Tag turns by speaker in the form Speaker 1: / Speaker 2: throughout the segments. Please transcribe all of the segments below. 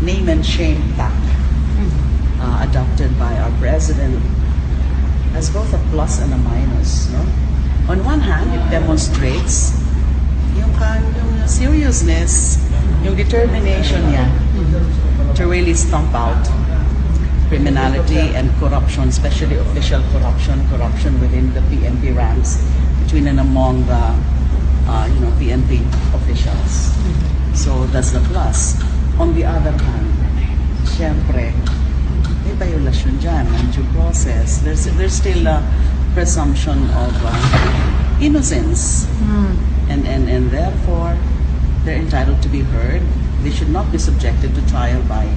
Speaker 1: Name and shame tack adopted by our president has both a plus and a minus. No? On one hand, it demonstrates yung seriousness, yung determination niya to really stomp out criminality and corruption, especially official corruption within the PNP ranks, between and among the PNP officials. So that's the plus. On the other hand, syempre, may violation dyan ng due process. There's still a presumption of innocence. And therefore, they're entitled to be heard. They should not be subjected to trial by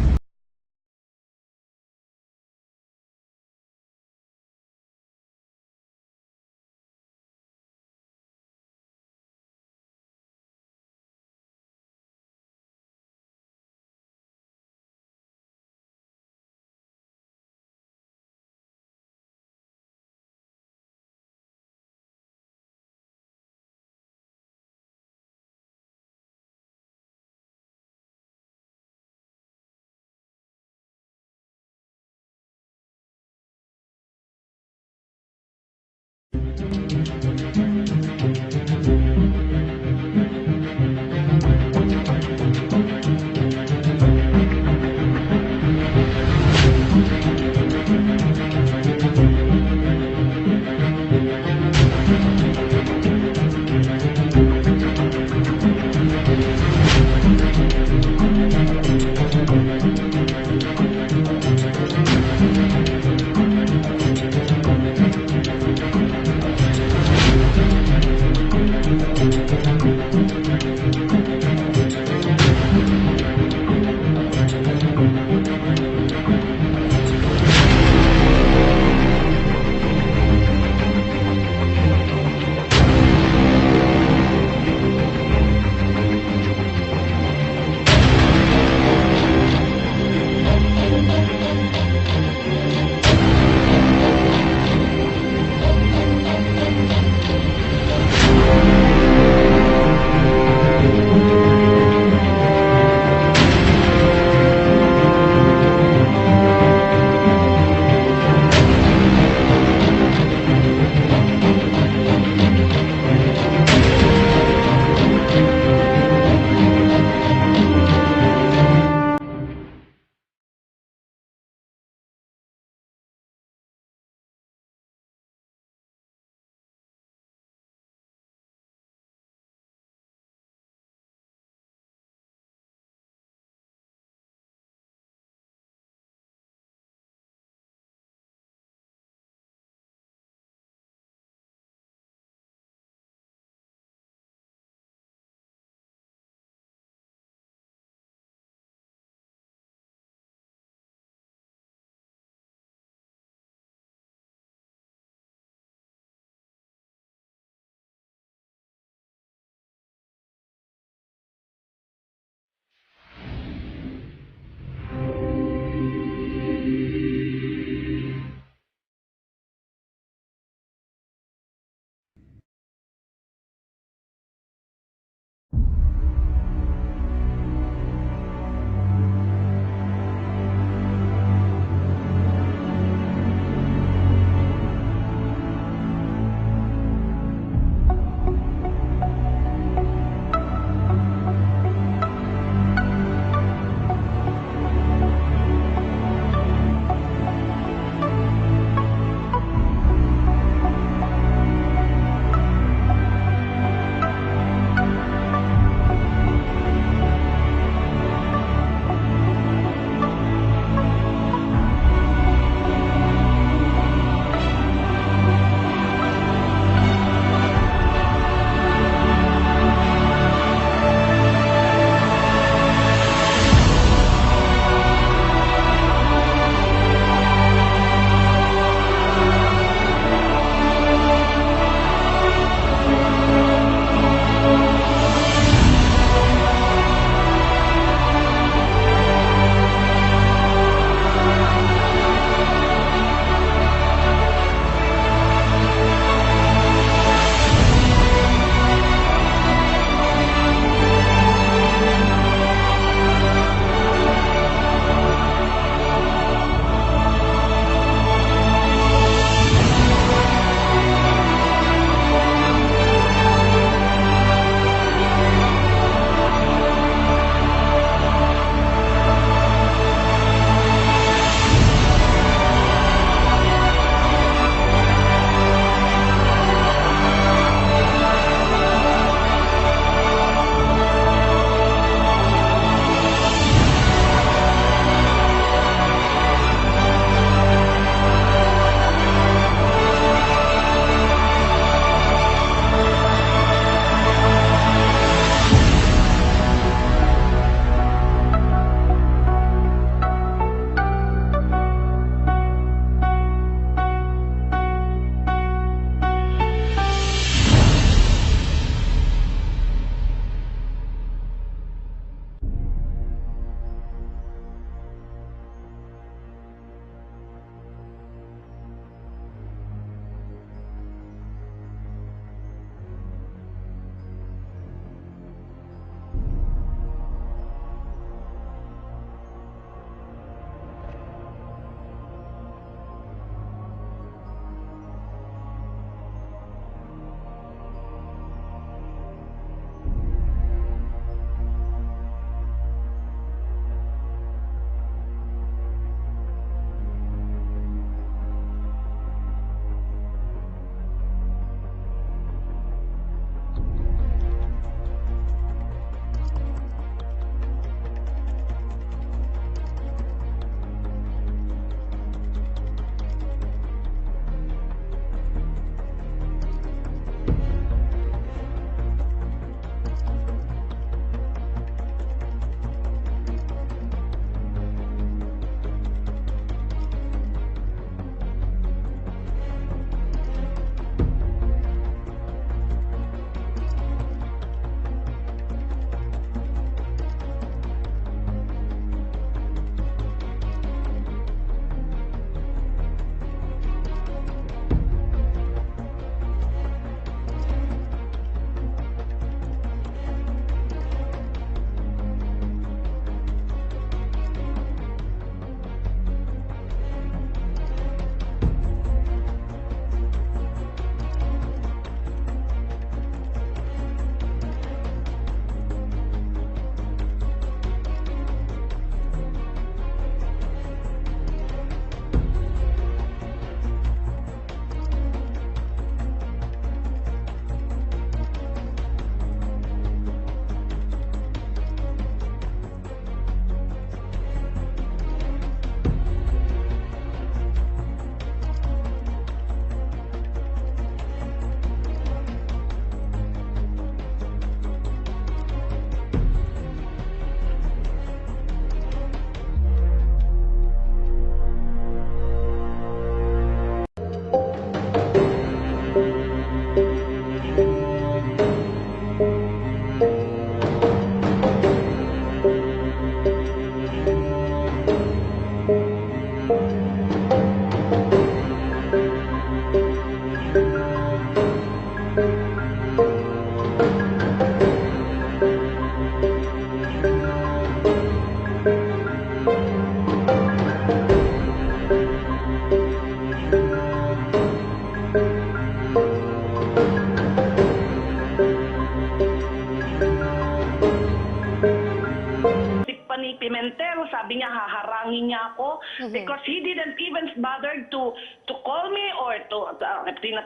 Speaker 2: sabi niya haharangin niya ako because he didn't even bother to call me or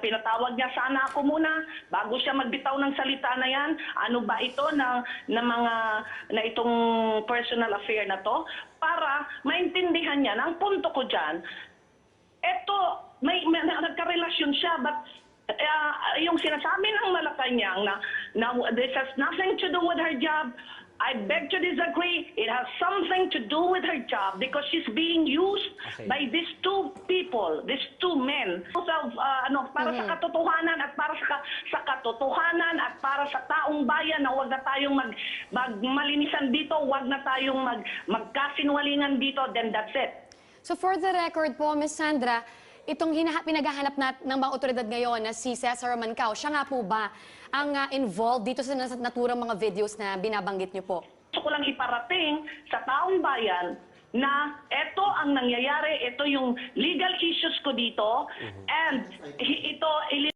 Speaker 2: pinatawag niya sana ako muna bago siya magbitaw ng salita na yan. Ano ba ito na itong personal affair na to? Para maintindihan niya. Ang punto ko dyan, eto, may nagkarelasyon siya, but yung sinasabi ng Malacanang na this has nothing to do with her job, I beg to disagree. It has something to do with her job because she's being used by these two people, these two men. Para sa katotohanan at para sa katotohanan at para sa taong bayan na huwag na tayong magmalinisan dito, huwag na tayong magkasinwalingan dito, then that's it.
Speaker 3: So for the record po, Ms. Sandra, itong pinaghahanap ng mga otoridad ngayon na si Cesar Mancao, siya nga po ba ang involved dito sa naturang mga videos na binabanggit niyo po?
Speaker 2: Gusto ko lang iparating sa taong bayan na ito ang nangyayari, ito yung legal issues ko dito, and ito